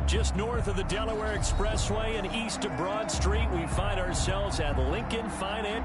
Just north of the Delaware Expressway and east of Broad Street, we find ourselves at Lincoln Finance.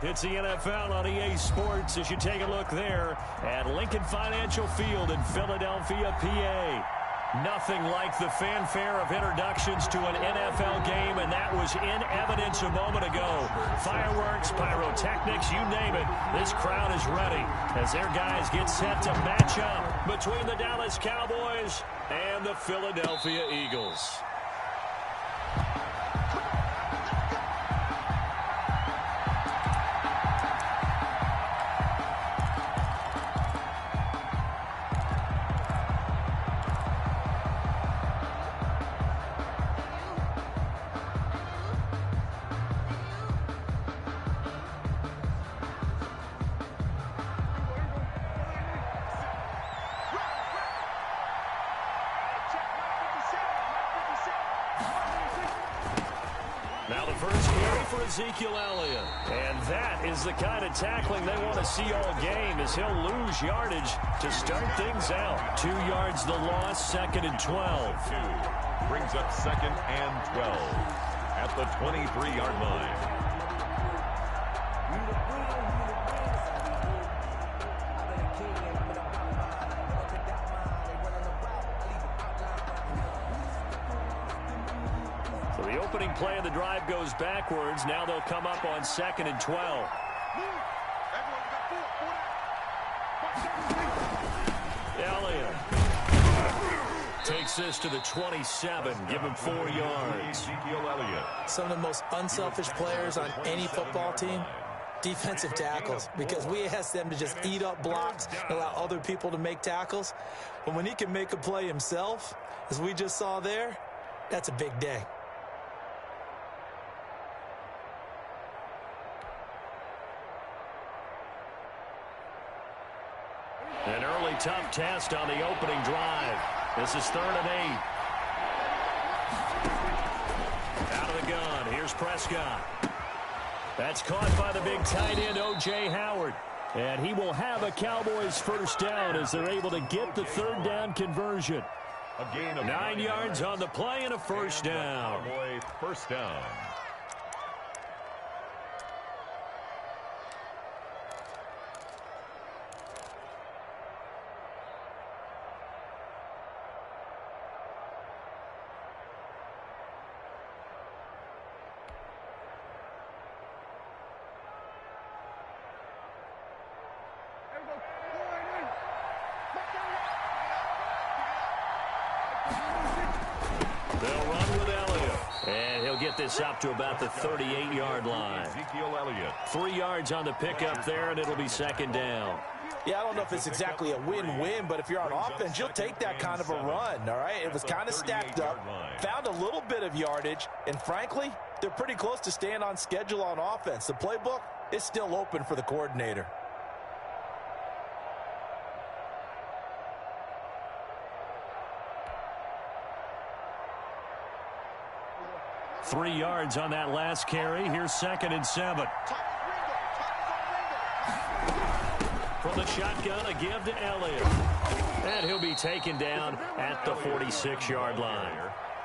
It's the NFL on EA Sports as you take a look there at Lincoln Financial Field in Philadelphia, PA. Nothing like the fanfare of introductions to an NFL game, and that was in evidence a moment ago. Fireworks, pyrotechnics, you name it. This crowd is ready as their guys get set to match up between the Dallas Cowboys and the Philadelphia Eagles. Now the first carry for Ezekiel Elliott. And that is the kind of tackling they want to see all game as he'll lose yardage to start things out. 2 yards the loss, 2nd and 12. Brings up 2nd and 12 at the 23-yard line. The opening play of the drive goes backwards. Now they'll come up on 2nd and 12. Elliott takes this to the 27. Give him 4 yards. Some of the most unselfish players on any football team, defensive tackles, because we ask them to just eat up blocks and allow other people to make tackles. But when he can make a play himself, as we just saw there, that's a big day. An early tough test on the opening drive. This is 3rd and 8. Out of the gun. Here's Prescott. That's caught by the big tight end, O.J. Howard. And he will have a Cowboys first down as they're able to get the 3rd down conversion. A gain of 9 yards on the play and a first down. Cowboy first down. They'll run with Elliott. And he'll get this up to about the 38-yard line. Ezekiel Elliott. 3 yards on the pickup there, and it'll be 2nd down. Yeah, I don't know if it's exactly a win-win, but if you're on offense, you'll take that kind of a run, all right? It was kind of stacked up, found a little bit of yardage, and frankly, they're pretty close to staying on schedule on offense. The playbook is still open for the coordinator. Three yards on that last carry. Here's 2nd and 7. From the shotgun, a give to Elliott. And he'll be taken down at the 46-yard line.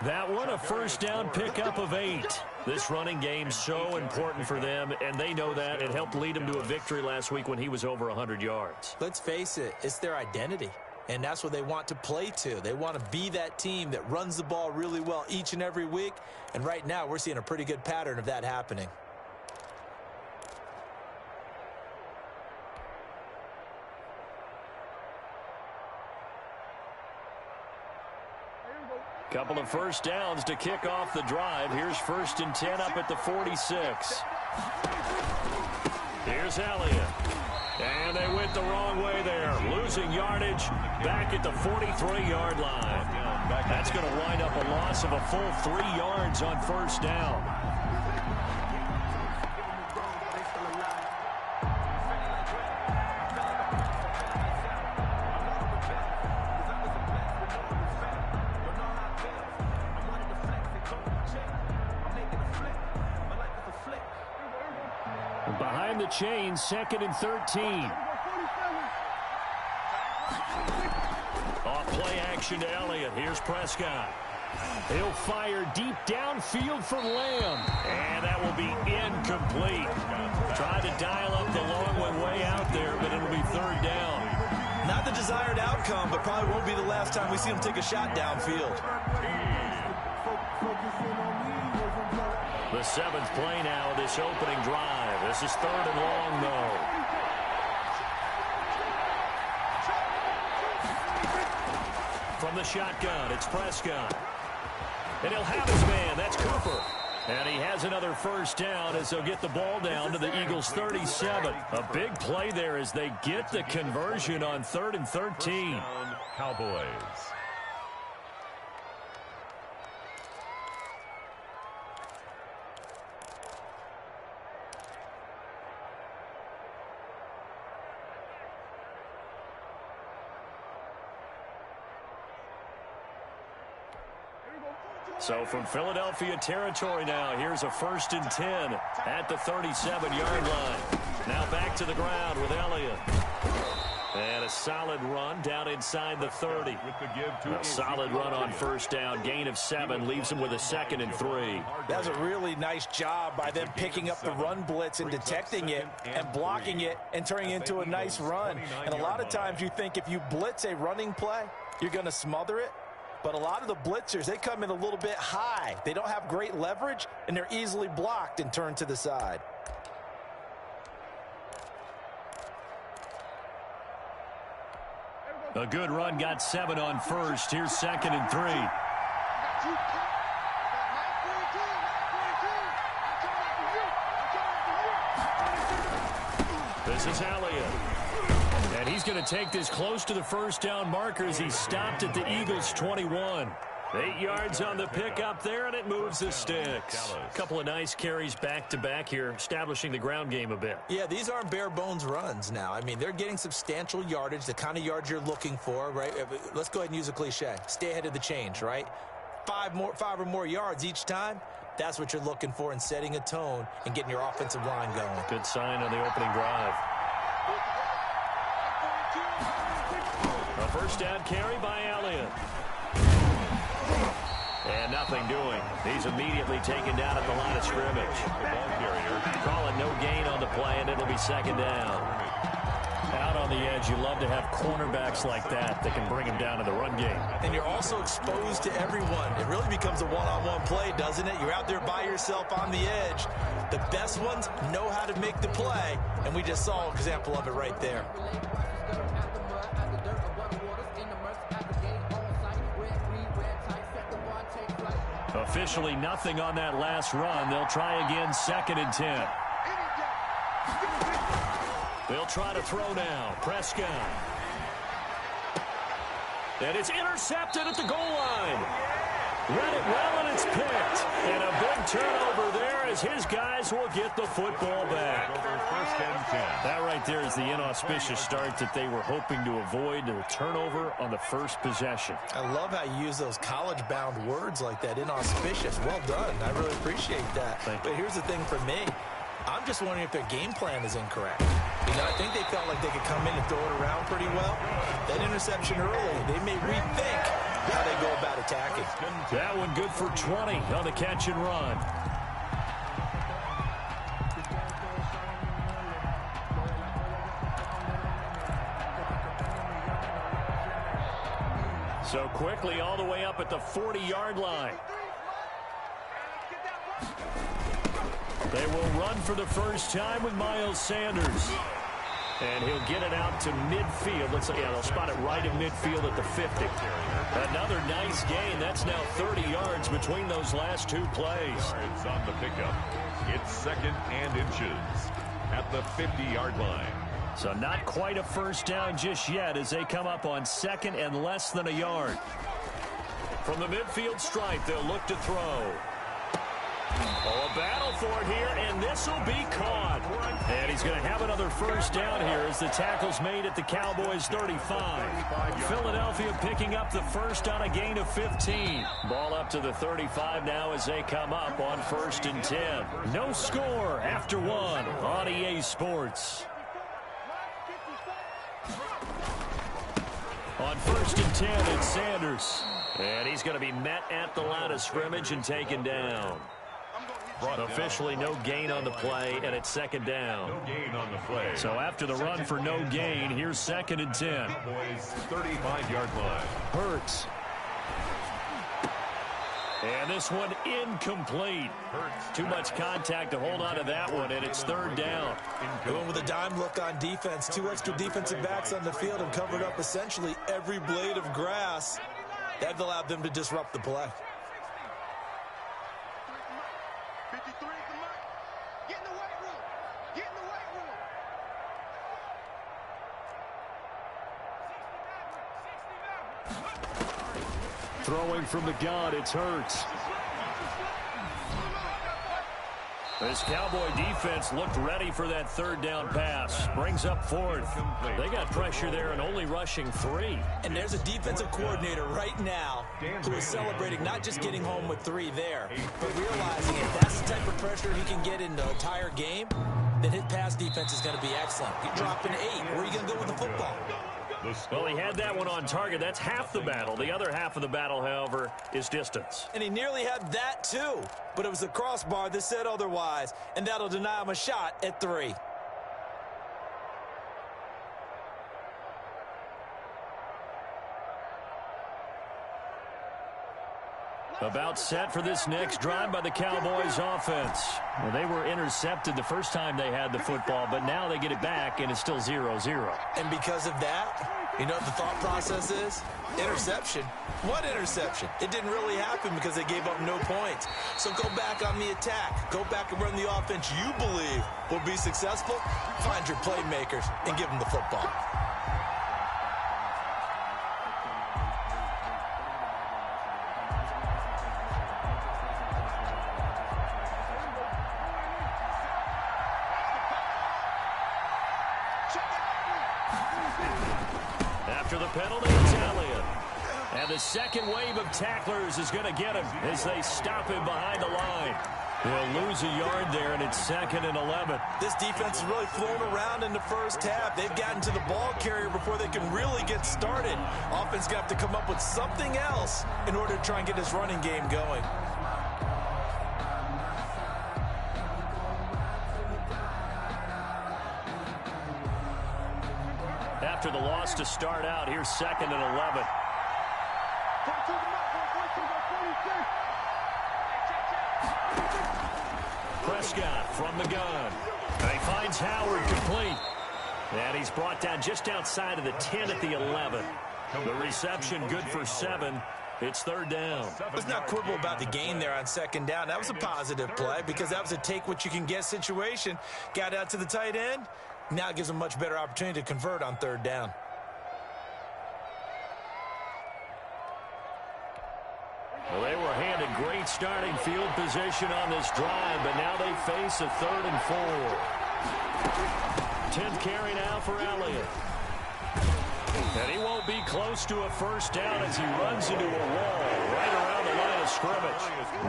That one, a first down pickup of 8. This running game's so important for them, and they know that. It helped lead them to a victory last week when he was over 100 yards. Let's face it, it's their identity. And that's what they want to play to. They want to be that team that runs the ball really well each and every week. And right now, we're seeing a pretty good pattern of that happening. Couple of first downs to kick off the drive. Here's 1st and 10 up at the 46. Here's Elliott. And they went the wrong way there. Losing yardage back at the 43-yard line. That's going to wind up a loss of a full 3 yards on first down. Behind the chains, 2nd and 13. Off play action to Elliott. Here's Prescott. He'll fire deep downfield for Lamb. And that will be incomplete. Tried to dial up the long one way out there, but it'll be third down. Not the desired outcome, but probably won't be the last time we see him take a shot downfield. The seventh play now of this opening drive. This is third and long, though. From the shotgun, it's Prescott. And he'll have his man. That's Cooper. And he has another first down as they'll get the ball down to the Eagles' 37. A big play there as they get the conversion on 3rd and 13. Cowboys. So from Philadelphia territory now, here's a 1st and 10 at the 37-yard line. Now back to the ground with Elliott. And a solid run down inside the 30. A solid run on first down. Gain of 7 leaves him with a 2nd and 3. That's a really nice job by them picking up the run blitz and detecting it and blocking it and turning it into a nice run. And a lot of times you think if you blitz a running play, you're going to smother it. But a lot of the blitzers, they come in a little bit high. They don't have great leverage, and they're easily blocked and turned to the side. A good run, got 7 on first. Here's 2nd and 3. This is Elliott. And he's going to take this close to the first down marker as he stopped at the Eagles' 21. 8 yards on the pickup there, and it moves the sticks. A couple of nice carries back-to-back here, establishing the ground game a bit. Yeah, these aren't bare-bones runs now. I mean, they're getting substantial yardage, the kind of yards you're looking for, right? Let's go ahead and use a cliche. Stay ahead of the change, right? 5 or more yards each time. That's what you're looking for in setting a tone and getting your offensive line going. Good sign on the opening drive. A first down carry by Elliott. And nothing doing. He's immediately taken down at the line of scrimmage. The ball carrier calling no gain on the play, and it'll be 2nd down. Out on the edge, you love to have cornerbacks like that can bring him down in the run game. And you're also exposed to everyone. It really becomes a one-on-one play, doesn't it? You're out there by yourself on the edge. The best ones know how to make the play, and we just saw an example of it right there. Officially nothing on that last run. They'll try again, 2nd and 10. They'll try to throw now. Prescott. And it's intercepted at the goal line. Read it well, and it's picked. And a big turnover there as his guys will get the football back. That right there is the inauspicious start that they were hoping to avoid, the turnover on the first possession. I love how you use those college-bound words like that, inauspicious. Well done. I really appreciate that. But here's the thing for me. I'm just wondering if their game plan is incorrect. You know, I think they felt like they could come in and throw it around pretty well. That interception early, they may rethink how they go about attacking. That one good for 20 on the catch and run. So quickly all the way up at the 40-yard line. They will run for the first time with Miles Sanders. And he'll get it out to midfield. Let's see, yeah, they'll spot it right in midfield at the 50. Another nice gain. That's now 30 yards between those last 2 plays. It's on the pickup. It's 2nd and inches at the 50-yard line. So not quite a first down just yet as they come up on 2nd and less than a yard. From the midfield stripe, they'll look to throw. Oh, a battle for it here, and this will be caught. And he's going to have another first down here as the tackle's made at the Cowboys' 35. Philadelphia picking up the first on a gain of 15. Ball up to the 35 now as they come up on 1st and 10. No score after 1 on EA Sports. On 1st and 10, it's Sanders. And he's going to be met at the line of scrimmage and taken down. Officially no gain on the play, and it's second down. No gain on the play. So after the run for no gain, here's 2nd and 10. Cowboys 35-yard line. Hurts. And this one incomplete. Too much contact to hold on to that one, and it's 3rd down. Going with a dime look on defense. 2 extra defensive backs on the field and covered up essentially every blade of grass. That allowed them to disrupt the play. Throwing from the gun, it's Hurts. This Cowboy defense looked ready for that 3rd down pass. Brings up 4th. They got pressure there and only rushing 3. And there's a defensive coordinator right now who is celebrating not just getting home with 3 there, but realizing if that's the type of pressure he can get in the entire game, then his pass defense is going to be excellent. You're dropping 8. Where are you going to go with the football? Well, he had that one on target. That's half the battle. The other half of the battle, however, is distance. And he nearly had that, too. But it was the crossbar that said otherwise, and that'll deny him a shot at 3. About set for this next drive by the Cowboys offense. Well, they were intercepted the first time they had the football, but now they get it back, and it's still 0-0. And because of that, you know what the thought process is? Interception. What interception? It didn't really happen because they gave up no points. So go back on the attack. Go back and run the offense you believe will be successful. Find your playmakers and give them the football. After the penalty, it's Elliott. And the second wave of tacklers is going to get him as they stop him behind the line. He'll lose a yard there, and it's 2nd and 11. This defense has really flown around in the first half. They've gotten to the ball carrier before they can really get started. Offense got to come up with something else in order to try and get this running game going. After the loss to start out, here's 2nd and 11. Prescott from the gun. And he finds Howard complete. And he's brought down just outside of the 10 at the 11. The reception good for 7. It's 3rd down. Let's not quibble about the gain there on 2nd down. That was a positive play because that was a take-what-you-can-get situation. Got out to the tight end. Now it gives them a much better opportunity to convert on 3rd down. Well, they were handed great starting field position on this drive, but now they face a 3rd and 4. 10th carry now for Elliott. And he won't be close to a first down as he runs into a wall right around the line of scrimmage.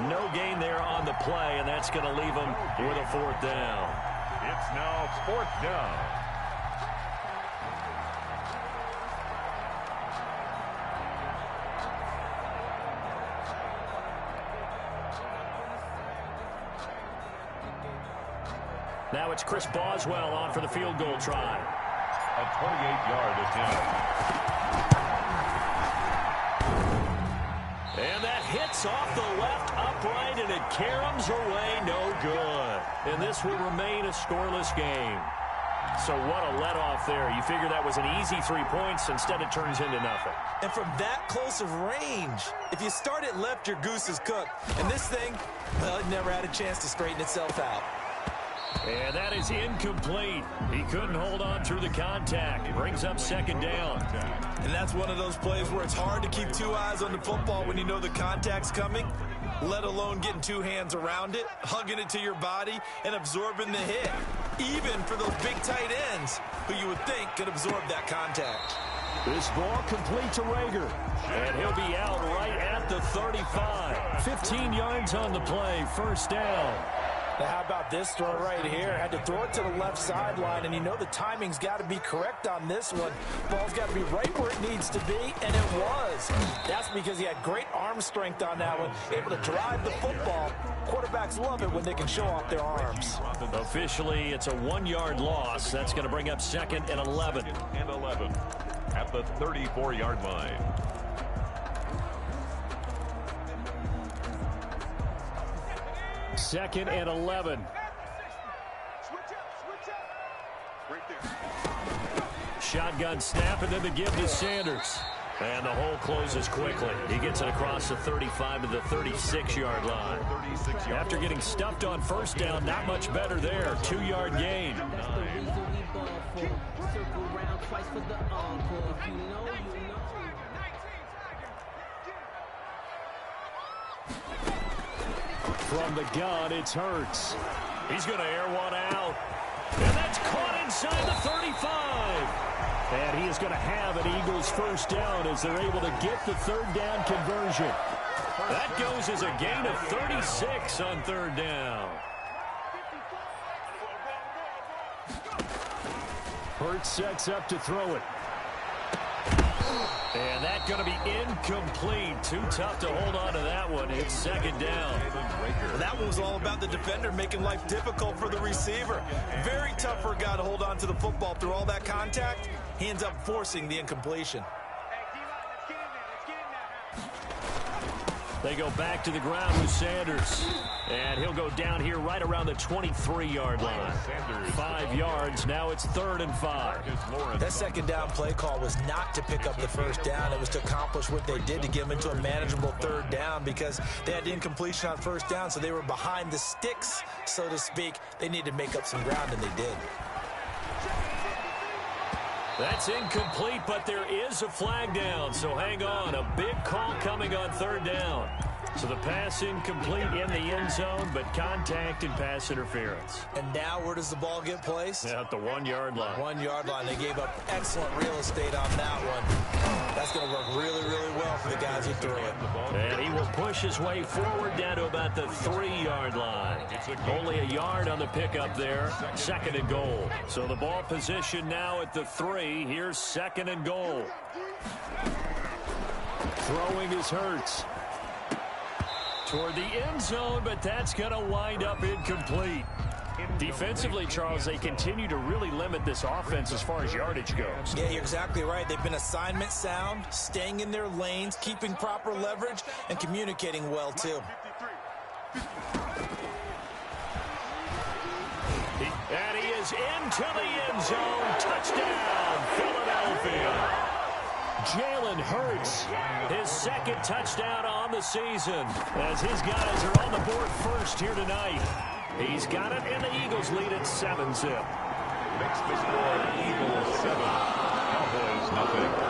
No gain there on the play, and that's going to leave him with a 4th down. It's now 4th down. Now it's Chris Boswell on for the field goal try. A 28-yard attempt. And that hits off the left upright, and it caroms away, no good. And this will remain a scoreless game. So what a let-off there. You figure that was an easy 3 points. Instead, it turns into nothing. And from that close of range, if you start it left, your goose is cooked. And this thing, well, it never had a chance to straighten itself out. And that is incomplete. He couldn't hold on through the contact. It brings up 2nd down. And that's one of those plays where it's hard to keep 2 eyes on the football when you know the contact's coming, let alone getting 2 hands around it, hugging it to your body, and absorbing the hit. Even for those big tight ends who you would think could absorb that contact. This ball complete to Rager. And he'll be out right at the 35. 15 yards on the play, 1st down. Now, how about this throw right here? Had to throw it to the left sideline, and you know the timing's got to be correct on this one. Ball's got to be right where it needs to be, and it was. That's because he had great arm strength on that one, able to drive the football. Quarterbacks love it when they can show off their arms. Officially, it's a 1-yard loss. That's going to bring up 2nd and 11. And 11 at the 34-yard line. Second and 11. Shotgun snap, and then the give to Sanders. And the hole closes quickly. He gets it across the 35 to the 36-yard line. After getting stuffed on first down, not much better there. 2-yard gain. From the gun, it's Hurts. He's going to air one out. And that's caught inside the 35. And he is going to have an Eagles first down as they're able to get the third down conversion. That goes as a gain of 36 on third down. Hurts sets up to throw it. And that's going to be incomplete. Too tough to hold on to that one. It's second down. That one was all about the defender making life difficult for the receiver. Very tough for a guy to hold on to the football through all that contact. He ends up forcing the incompletion. They go back to the ground with Sanders. And he'll go down here right around the 23-yard line. 5 yards. Now it's 3rd and 5. That second down play call was not to pick up the first down. It was to accomplish what they did to get them into a manageable third down because they had the incompletion on first down, so they were behind the sticks, so to speak. They needed to make up some ground, and they did. That's incomplete, but there is a flag down, so hang on. A big call coming on third down. So the pass incomplete in the end zone, but contact and pass interference. And now where does the ball get placed? At the 1-yard line. 1-yard line. They gave up excellent real estate on that one. That's going to work really, really well for the guys who threw it. And he will push his way forward down to about the 3-yard line. Only a yard on the pickup there. 2nd and goal. So the ball position now at the 3. Here's 2nd and goal. Throwing is Hurts. Toward the end zone, but that's going to wind up incomplete. Defensively, Charles, they continue to really limit this offense as far as yardage goes. Yeah, you're exactly right. They've been assignment sound, staying in their lanes, keeping proper leverage, and communicating well, too. And he is into the end zone. Touchdown, Philadelphia. Jalen Hurts, his 2nd touchdown on the season, as his guys are on the board first here tonight. He's got it, and the Eagles lead at 7-zip. Makes the score Eagles 7, Cowboys nothing.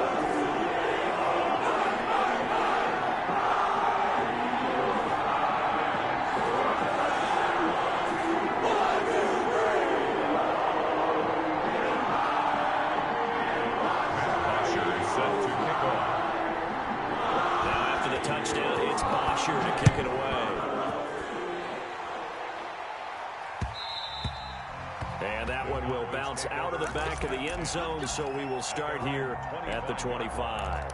To kick it away. And that one will bounce out of the back of the end zone, so we will start here at the 25.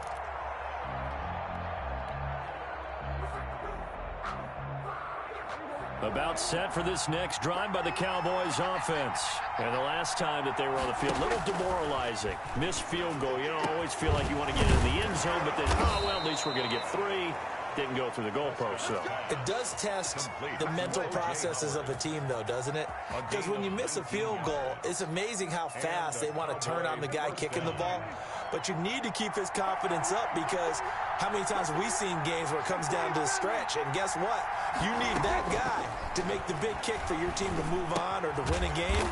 About set for this next drive by the Cowboys offense. And the last time that they were on the field, a little demoralizing. Missed field goal. You don't always feel like you want to get in the end zone, but then, oh, well, at least we're going to get 3. Didn't go through the goalpost, though. It does test the mental processes of a team, though, doesn't it? Because when you miss a field goal, it's amazing how fast they want to turn on the guy kicking the ball. But you need to keep his confidence up because how many times have we seen games where it comes down to the stretch? And guess what? You need that guy to make the big kick for your team to move on or to win a game.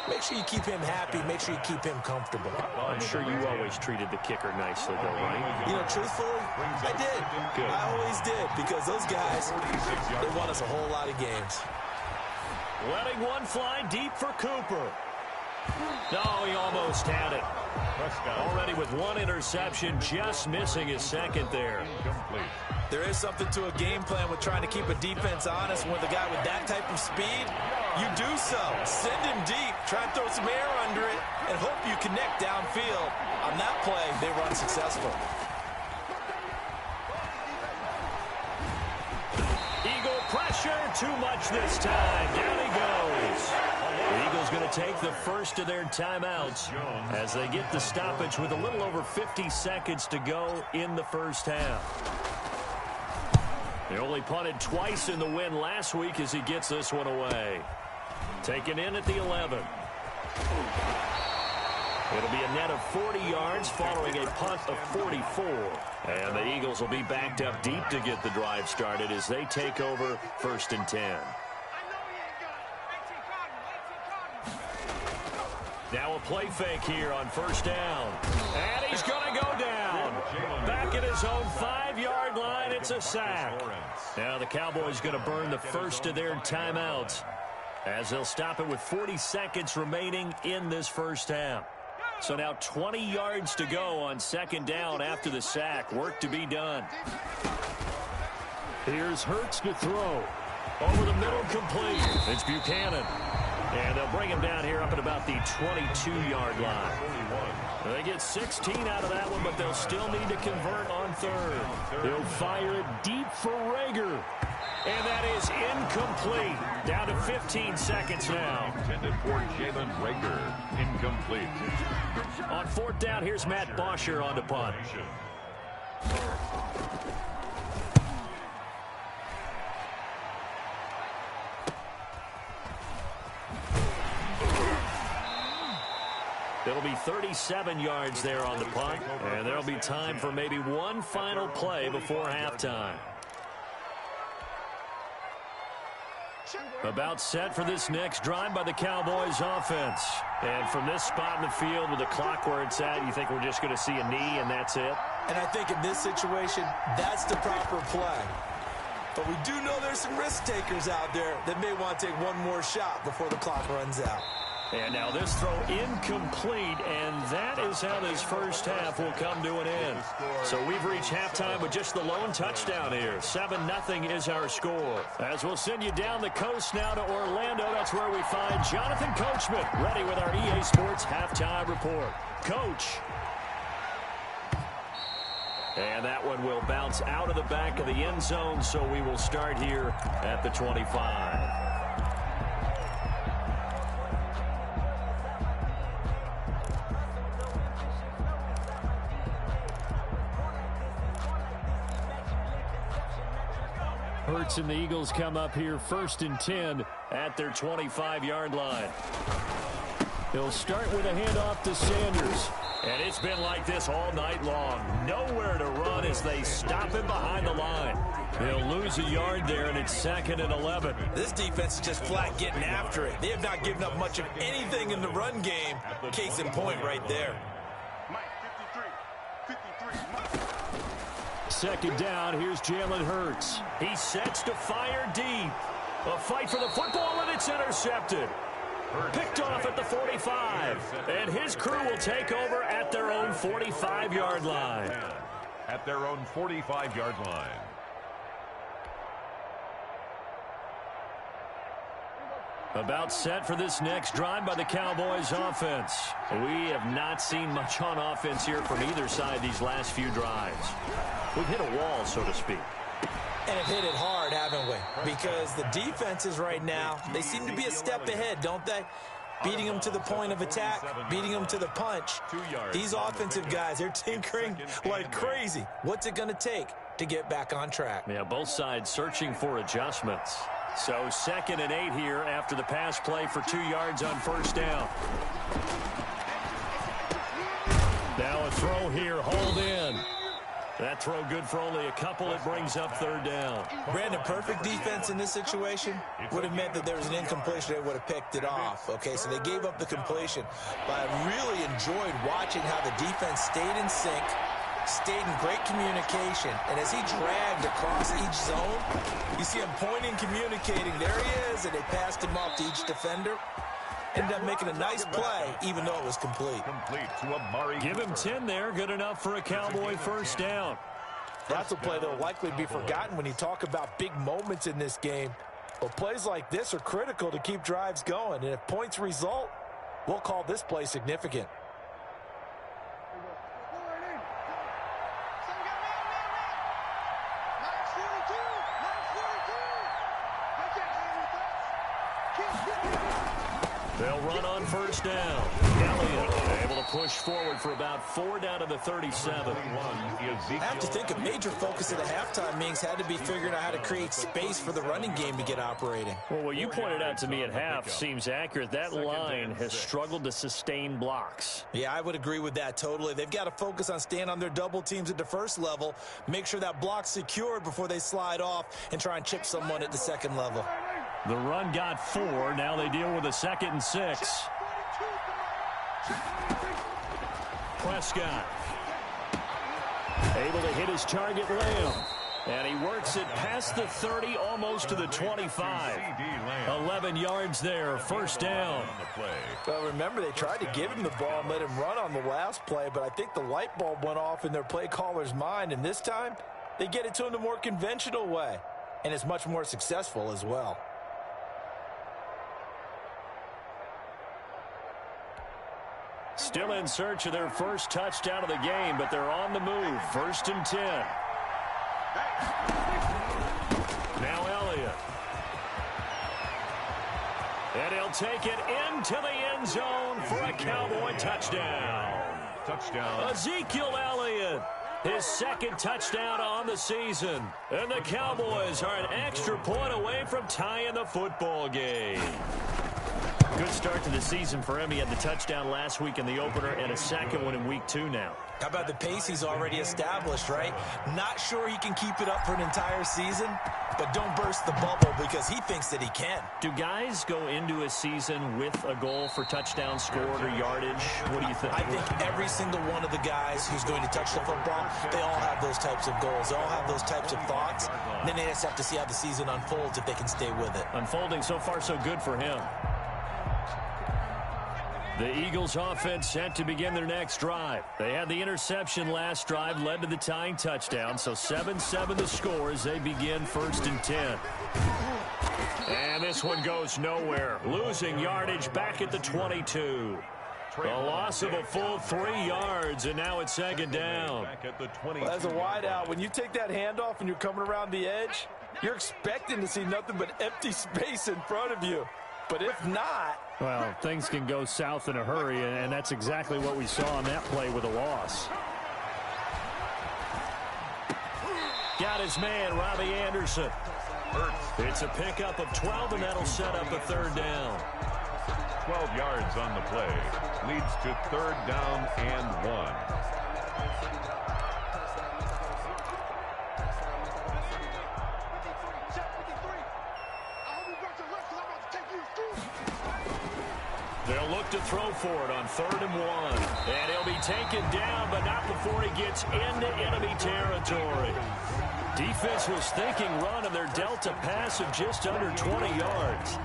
Make sure you keep him happy. Make sure you keep him comfortable. I'm sure you always treated the kicker nicely, though, right? You know, truthfully, I did. Good. I always did because those guys, they won us a whole lot of games. Letting one fly deep for Cooper. No, he almost had it. Already with one interception, just missing his second there. There is something to a game plan with trying to keep a defense honest. With a guy with that type of speed, you do so. Send him deep, try and throw some air under it, and hope you connect downfield. On that play, they were unsuccessful. Eagle pressure, too much this time. Down he goes. The Eagles going to take the first of their timeouts as they get the stoppage with a little over 50 seconds to go in the first half. They only punted twice in the win last week as he gets this one away. Taken in at the 11. It'll be a net of 40 yards following a punt of 44. And the Eagles will be backed up deep to get the drive started as they take over 1st and 10. Now a play fake here on 1st down. And he's going to go down. Back at his own 5-yard line, it's a sack. Now the Cowboys going to burn the first of their timeouts as they'll stop it with 40 seconds remaining in this first half. So now 20 yards to go on 2nd down after the sack. Work to be done. Here's Hurts to throw. Over the middle, complete. It's Buchanan. And they'll bring him down here up at about the 22-yard line. They get 16 out of that one, but they'll still need to convert on 3rd. They'll fire it deep for Rager. And that is incomplete. Down to 15 seconds now. Intended for Jalen Rager. Incomplete. On 4th down, here's Matt Bosher on the punt. It'll be 37 yards there on the punt, and there'll be time for maybe one final play before halftime. About set for this next drive by the Cowboys offense. And from this spot in the field with the clock where it's at, you think we're just going to see a knee and that's it? And I think in this situation, that's the proper play. But we do know there's some risk takers out there that may want to take one more shot before the clock runs out. And now this throw incomplete, and that is how this first half will come to an end. So we've reached halftime with just the lone touchdown here. 7-0 is our score. As we'll send you down the coast now to Orlando, that's where we find Jonathan Coachman ready with our EA Sports halftime report. Coach. And that one will bounce out of the back of the end zone, so we will start here at the 25. Hurts and the Eagles come up here 1st and 10 at their 25-yard line. He'll start with a handoff to Sanders. And it's been like this all night long. Nowhere to run as they stop him behind the line. They'll lose a yard there, and it's 2nd and 11. This defense is just flat getting after it. They have not given up much of anything in the run game. Case in point right there. 2nd down, here's Jalen Hurts. He sets to fire deep. A fight for the football, and it's intercepted. Picked off at the 45. And his crew will take over at their own 45-yard line. At their own 45-yard line. About set for this next drive by the Cowboys offense. We have not seen much on offense here from either side these last few drives. We've hit a wall, so to speak. And have hit it hard, haven't we? Because the defenses right now, they seem to be a step ahead, don't they? Beating them to the point of attack, beating them to the punch. These offensive guys, they're tinkering like crazy. What's it going to take to get back on track? Yeah, both sides searching for adjustments. So 2nd and 8 here after the pass play for 2 yards on 1st down. Now a throw here, hauled in. That throw good for only a couple. It brings up 3rd down. Brandon, perfect defense in this situation would have meant that there was an incompletion. They would have picked it off. Okay, so they gave up the completion. But I really enjoyed watching how the defense stayed in sync, stayed in great communication. And as he dragged across each zone, you see him pointing, communicating. There he is, and they passed him off to each defender. ended up making a nice play, even though it was complete. Complete to Amari. Give him 10 there. Good enough for a Cowboy first down. That's a play that will likely be forgotten when you talk about big moments in this game. But plays like this are critical to keep drives going. And if points result, we'll call this play significant. They'll run on first down. Elliott able to push forward for about 4 down to the 37. I have to think a major focus of the halftime meetings had to be figuring out how to create space for the running game to get operating. Well, what you pointed out to me at half seems accurate. That line has struggled to sustain blocks. Yeah, I would agree with that totally. They've got to focus on staying on their double teams at the first level, make sure that block's secured before they slide off and try and chip someone at the second level. The run got 4. Now they deal with a 2nd and 6. Prescott able to hit his target, Lamb. And he works it past the 30, almost to the 25. 11 yards there, first down. Well, remember, they tried to give him the ball and let him run on the last play, but I think the light bulb went off in their play caller's mind, and this time they get it to him the more conventional way, and it's much more successful as well. Still in search of their first touchdown of the game, but they're on the move. 1st and 10. Now Elliott. And he'll take it into the end zone for a Cowboy touchdown. Touchdown. Ezekiel Elliott, his 2nd touchdown on the season. And the Cowboys are an extra point away from tying the football game. Good start to the season for him. He had the touchdown last week in the opener and a 2nd one in week 2 now. How about the pace he's already established, right? Not sure he can keep it up for an entire season, but don't burst the bubble because he thinks that he can. Do guys go into a season with a goal for touchdown scored or yardage? What do you think? I think every single one of the guys who's going to touch the football, they all have those types of goals. They all have those types of thoughts. And then they just have to see how the season unfolds if they can stay with it. Unfolding so far so good for him. The Eagles offense set to begin their next drive. They had the interception last drive, led to the tying touchdown, so 7-7 the score as they begin 1st and 10. And this one goes nowhere. Losing yardage back at the 22. A loss of a full 3 yards, and now it's 2nd down. Well, as a wideout, when you take that handoff and you're coming around the edge, you're expecting to see nothing but empty space in front of you. But if not... Well, things can go south in a hurry, and that's exactly what we saw on that play with a loss. Got his man, Robbie Anderson. It's a pickup of 12, and that'll set up a 3rd down. 12 yards on the play. Leads to 3rd down and 1. They'll look to throw for it on 3rd and 1. And he'll be taken down, but not before he gets into enemy territory. Defense was thinking run, and they're dealt a pass of just under 20 yards.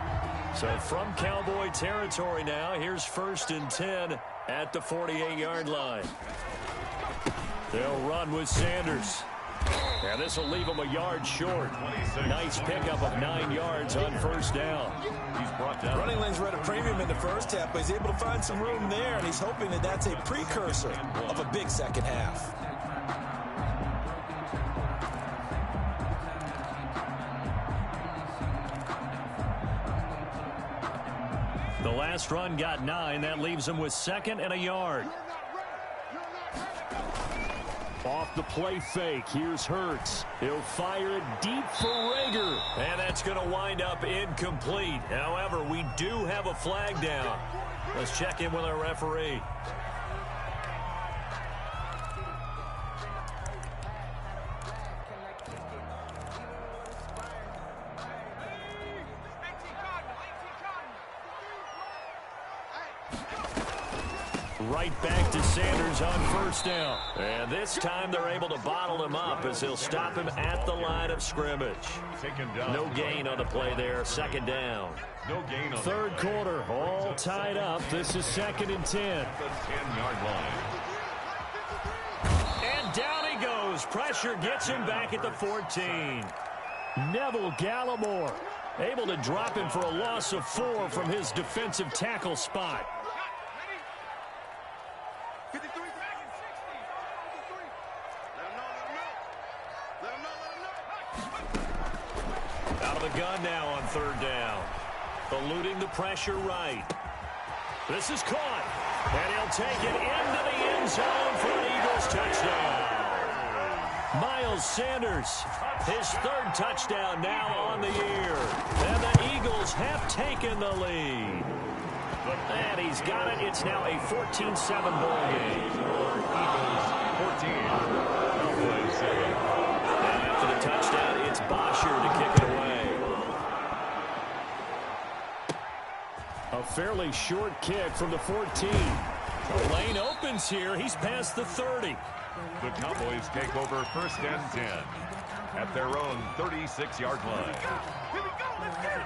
So from Cowboy territory now, here's 1st and 10 at the 48-yard line. They'll run with Sanders. And this will leave him a yard short. Nice pickup of 9 yards on 1st down. He's brought down. Running lanes were at a premium in the first half, but he's able to find some room there, and he's hoping that that's a precursor of a big second half. The last run got 9. That leaves him with 2nd and a yard. Off the play fake, here's Hurts. He'll fire it deep for Rager. And that's going to wind up incomplete. However, we do have a flag down. Let's check in with our referee. Right back to Sanders on first down. And this time they're able to bottle him up as they'll stop him at the line of scrimmage. No gain on the play there. Second down. No gain on third quarter, all tied up. This is 2nd and 10. the 10-yard line. And down he goes. Pressure gets him back at the 14. Neville Gallimore able to drop him for a loss of 4 from his defensive tackle spot. Out of the gun now on third down. Eluding the pressure right. This is caught. And he'll take it into the end zone for an Eagles touchdown. Miles Sanders, his 3rd touchdown now on the year. And the Eagles have taken the lead. And he's got it. It's now a 14-7 ball game. Eagles 14. Cowboys 7. And after the touchdown, it's Bosher to kick it away. A fairly short kick from the 14. The lane opens here. He's past the 30. The Cowboys take over 1st and 10 at their own 36-yard line. Here we go. Let's get it.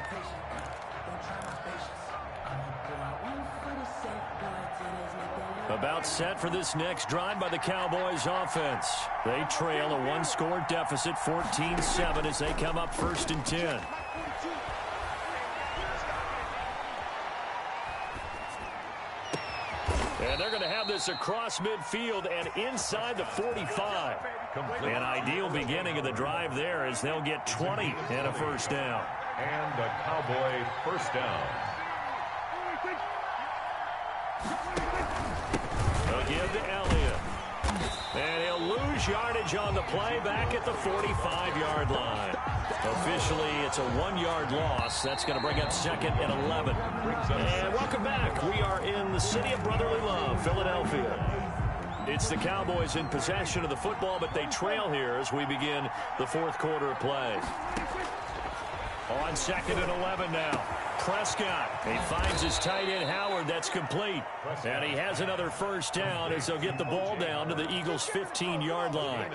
About set for this next drive by the Cowboys offense. They trail a 1-score deficit, 14-7, as they come up 1st and 10. And they're going to have this across midfield and inside the 45. An ideal beginning of the drive there as they'll get 20 and a first down. And a Cowboy first down. They'll give to Elliott. And he'll lose yardage on the play back at the 45-yard line. Officially, it's a 1-yard loss. That's going to bring up 2nd and 11. And welcome back. We are in the city of brotherly love, Philadelphia. It's the Cowboys in possession of the football, but they trail here as we begin the 4th quarter of play. On 2nd and 11 now. Prescott. He finds his tight end, Howard. That's complete. And he has another first down as they'll get the ball down to the Eagles' 15-yard line.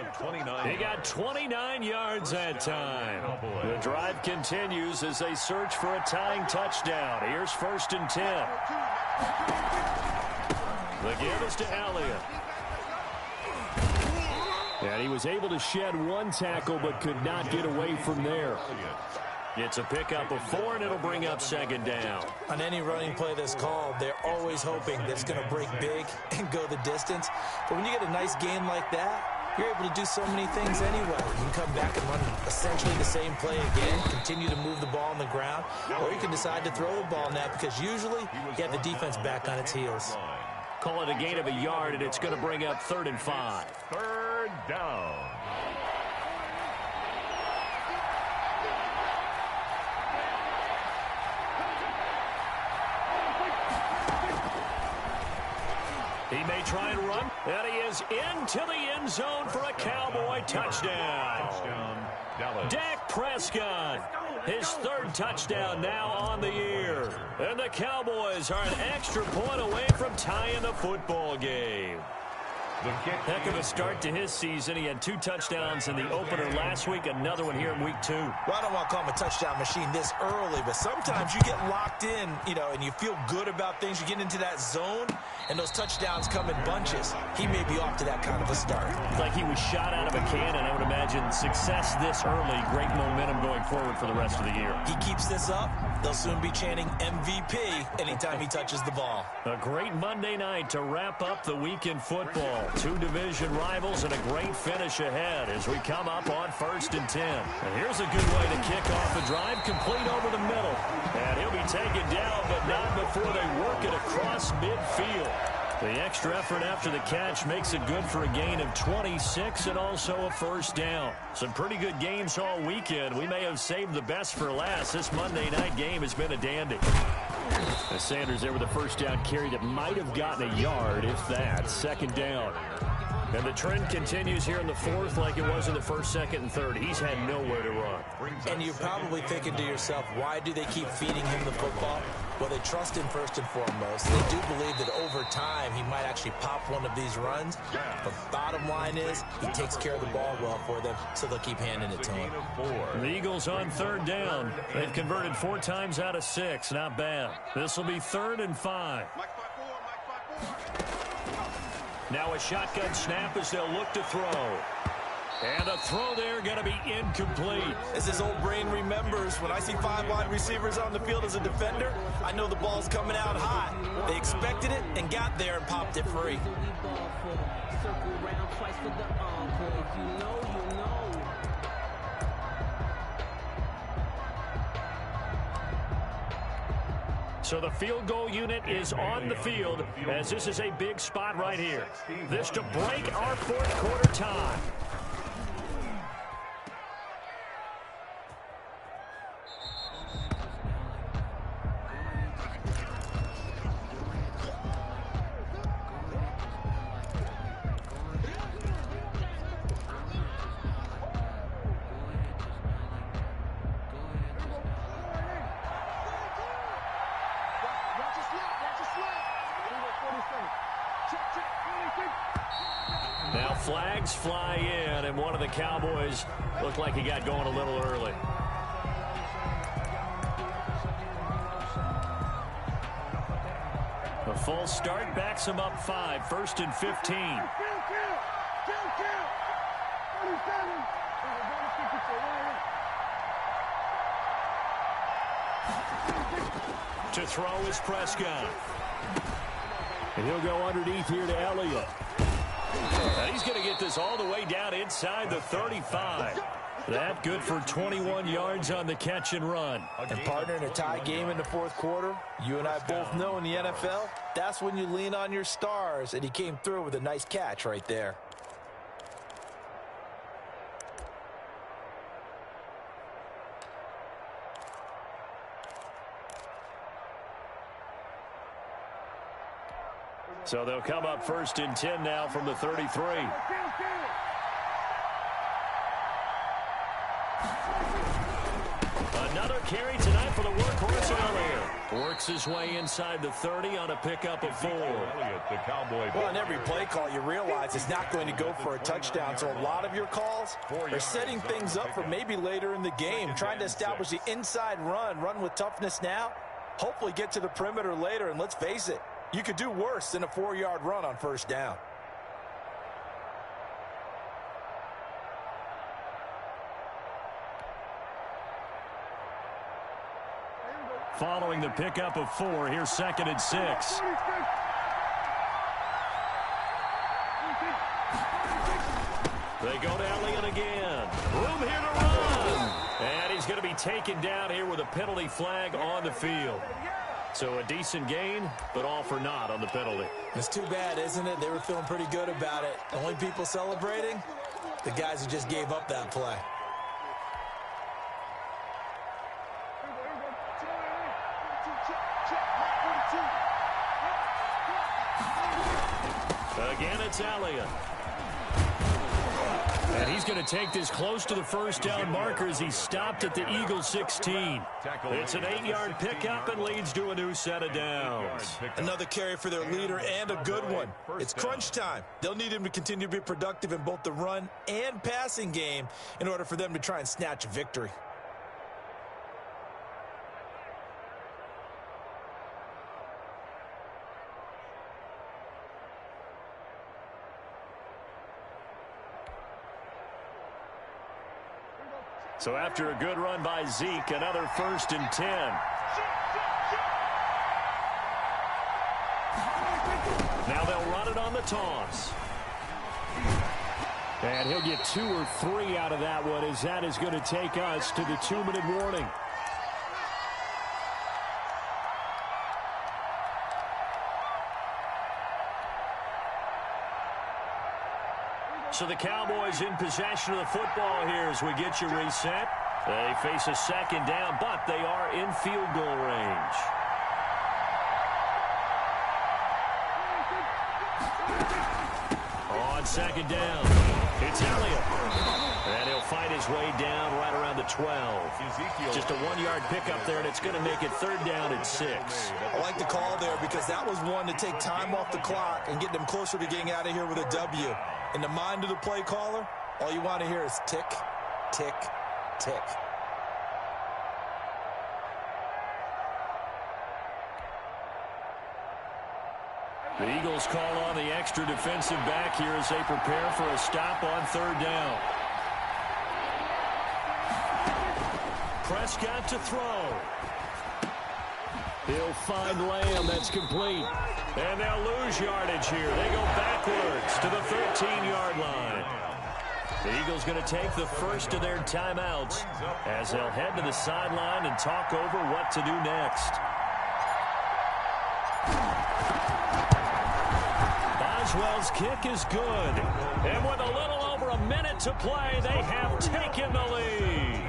He got 29 yards that time. The drive continues as they search for a tying touchdown. Here's 1st and 10. The give is to Elliott. And he was able to shed 1 tackle but could not get away from there. It's a pickup of 4, and it'll bring up 2nd down. On any running play that's called, they're always hoping that it's going to break big and go the distance. But when you get a nice game like that, you're able to do so many things anyway. You can come back and run essentially the same play again, continue to move the ball on the ground, or you can decide to throw the ball now because usually you have the defense back on its heels. Call it a gain of a yard, and it's going to bring up 3rd and 5. 3rd down. He may try and run, and he is into the end zone for a Cowboy touchdown. Dak Prescott, his 3rd touchdown now on the year. And the Cowboys are an extra point away from tying the football game. Heck of a start to his season. He had 2 touchdowns in the opener last week, another one here in week 2. Well, I don't want to call him a touchdown machine this early, but sometimes you get locked in, and you feel good about things. You get into that zone, and those touchdowns come in bunches. He may be off to that kind of a start. Like he was shot out of a cannon. I would imagine success this early, great momentum going forward for the rest of the year. He keeps this up, they'll soon be chanting MVP anytime he touches the ball. A great Monday night to wrap up the week in football. 2 division rivals and a great finish ahead as we come up on 1st and 10. And here's a good way to kick off the drive, complete over the middle. And he'll be taken down, but not before they work it across midfield. The extra effort after the catch makes it good for a gain of 26 and also a first down. Some pretty good games all weekend. We may have saved the best for last. This Monday night game has been a dandy. As Sanders there with a first down carry that might have gotten a yard, if that. 2nd down. And the trend continues here in the fourth like it was in the first, second, and third. He's had nowhere to run. And you're probably thinking to yourself, why do they keep feeding him the football? Well, they trust him first and foremost. They do believe that over time he might actually pop one of these runs. But bottom line is he takes care of the ball well for them, so they'll keep handing it to him. The Eagles on third down. They've converted 4 times out of 6. Not bad. This will be 3rd and 5. Now a shotgun snap as they'll look to throw. And a throw there going to be incomplete. As his old brain remembers, when I see 5 wide receivers on the field as a defender, I know the ball's coming out hot. They expected it and got there and popped it free. So the field goal unit is on the field as this is a big spot right here. This to break our fourth quarter tie. Now flags fly in, and one of the Cowboys looked like he got going a little early. A false start backs him up 5, 1st and 15. To throw is Prescott. And he'll go underneath here to Elliott. And he's going to get this all the way down inside the 35. That good for 21 yards on the catch and run. And partner, in a tie game in the fourth quarter, you and I both know in the NFL, that's when you lean on your stars, and he came through with a nice catch right there. So they'll come up 1st and 10 now from the 33. Another carry tonight for the workhorse earlier. Works his way inside the 30 on a pickup of 4. Well, on every play call, you realize it's not going to go for a touchdown. So a lot of your calls are setting things up for maybe later in the game, trying to establish the inside run with toughness now, hopefully get to the perimeter later, and let's face it, you could do worse than a 4-yard run on 1st down. Following the pickup of 4, here's 2nd and 6. They go to Elliott again. Room here to run. And he's going to be taken down here with a penalty flag on the field. So a decent gain, but all for naught on the penalty. It's too bad, isn't it? They were feeling pretty good about it. The only people celebrating, the guys who just gave up that play. Again, it's Elliott. And he's going to take this close to the 1st down marker as he stopped at the Eagles 16. It's an 8-yard pickup and leads to a new set of downs. Another carry for their leader and a good one. It's crunch time. They'll need him to continue to be productive in both the run and passing game in order for them to try and snatch a victory. So after a good run by Zeke, another 1st and 10. Now they'll run it on the toss. And he'll get 2 or 3 out of that one, as that is going to take us to the 2-minute warning. So the Cowboys in possession of the football here as we get you reset. They face a 2nd down, but they are in field goal range. On on second down. It's Elliott. And he'll fight his way down right around the 12. Just a 1-yard pickup there, and it's going to make it third down at 6. I like the call there because that was one to take time off the clock and get them closer to getting out of here with a W. In the mind of the play caller, all you want to hear is tick, tick, tick. The Eagles call on the extra defensive back here as they prepare for a stop on third down. Prescott to throw. He'll find Lamb. That's complete. And they'll lose yardage here. They go backwards to the 13-yard line. The Eagles going to take the first of their timeouts as they'll head to the sideline and talk over what to do next. Boswell's kick is good. And with a little over a minute to play, they have taken the lead.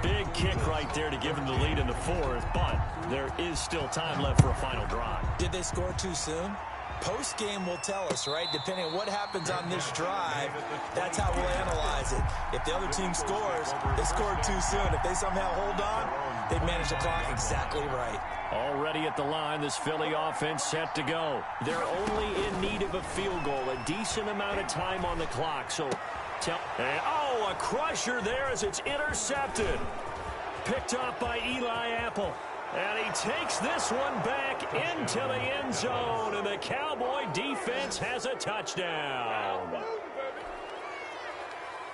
Big kick right there to give them the lead in the fourth, but there is still time left for a final drive. Did they score too soon? Post-game will tell us, right? Depending on what happens on this drive, that's how we'll analyze it. If the other team scores, they scored too soon. If they somehow hold on, they manage the clock exactly right. Already at the line, this Philly offense set to go. They're only in need of a field goal, a decent amount of time on the clock. So, a crusher there as it's intercepted. Picked off by Eli Apple. And he takes this one back into the end zone, and the Cowboy defense has a touchdown.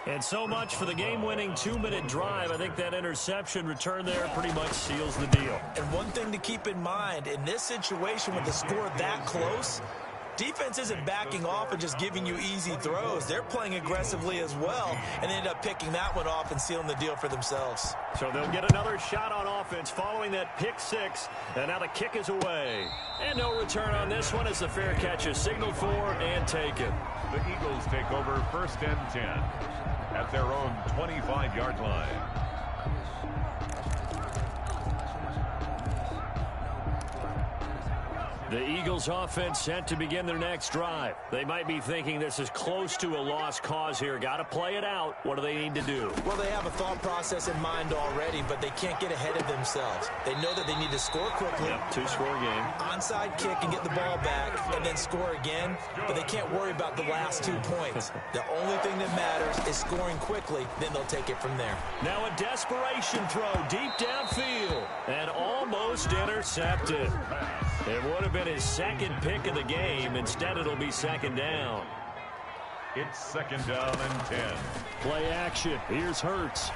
And so much for the game-winning 2-minute drive. I think that interception return there pretty much seals the deal. And one thing to keep in mind, in this situation with the score that close, defense isn't backing off and just giving you easy throws. They're playing aggressively as well, and they end up picking that one off and sealing the deal for themselves. So they'll get another shot on offense following that pick six, and now the kick is away. And no return on this one as the fair catch is signaled for and taken. The Eagles take over first and 10 at their own 25-yard line. The Eagles offense set to begin their next drive. They might be thinking this is close to a lost cause here. Got to play it out. What do they need to do? Well, they have a thought process in mind already, but they can't get ahead of themselves. They know that they need to score quickly. Yep, two-score game. Onside kick and get the ball back and then score again, but they can't worry about the last 2 points. The only thing that matters is scoring quickly, then they'll take it from there. Now a desperation throw deep downfield and almost intercepted. It would have been his second pick of the game. Instead, it'll be second down. It's second down and 10. Play action. Here's Hurts.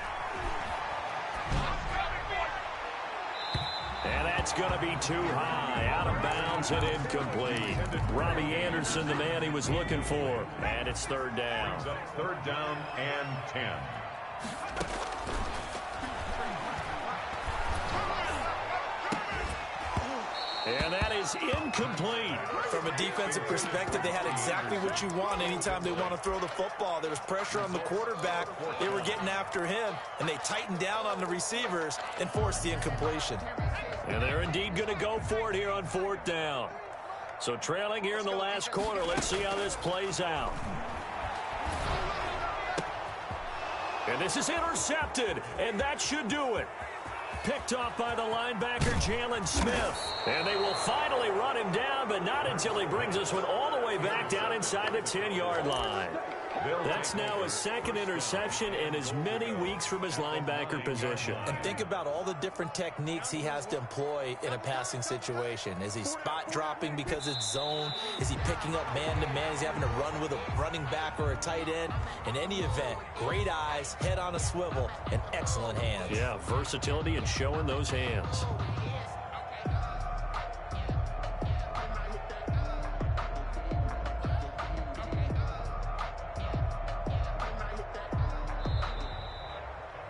And that's going to be too high. Out of bounds and incomplete. Robbie Anderson, the man he was looking for. And it's third down. Third down and 10. And that is incomplete. From a defensive perspective, they had exactly what you want anytime they want to throw the football. There was pressure on the quarterback. They were getting after him, and they tightened down on the receivers and forced the incompletion. And they're indeed going to go for it here on fourth down. So trailing here in the last quarter. Let's see how this plays out. And this is intercepted, and that should do it. Picked off by the linebacker, Jalen Smith. And they will finally run him down, but not until he brings this one all the way back down inside the 10-yard line. That's now his second interception in as many weeks from his linebacker position. And think about all the different techniques he has to employ in a passing situation. Is he spot dropping because it's zone? Is he picking up man-to-man? Is he having to run with a running back or a tight end? In any event, great eyes, head on a swivel, and excellent hands. Yeah, versatility and showing those hands.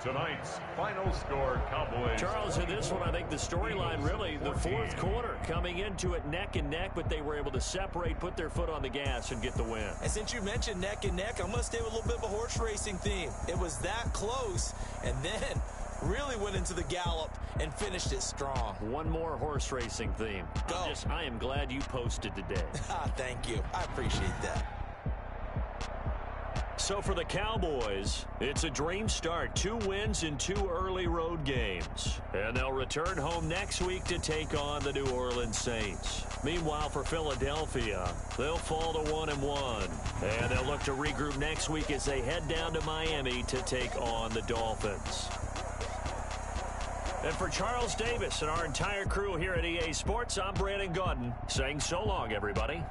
Tonight's final score, Cowboys. Charles, in this one, I think the storyline really, the fourth quarter, coming into it neck and neck, but they were able to separate, put their foot on the gas, and get the win. And since you mentioned neck and neck, I'm going to stay with a little bit of a horse racing theme. It was that close, and then really went into the gallop and finished it strong. One more horse racing theme. Go. I am glad you posted today. Thank you. I appreciate that. So for the Cowboys, it's a dream start. 2 wins in 2 early road games. And they'll return home next week to take on the New Orleans Saints. Meanwhile, for Philadelphia, they'll fall to 1-1. And they'll look to regroup next week as they head down to Miami to take on the Dolphins. And for Charles Davis and our entire crew here at EA Sports, I'm Brandon Gaudin saying so long, everybody.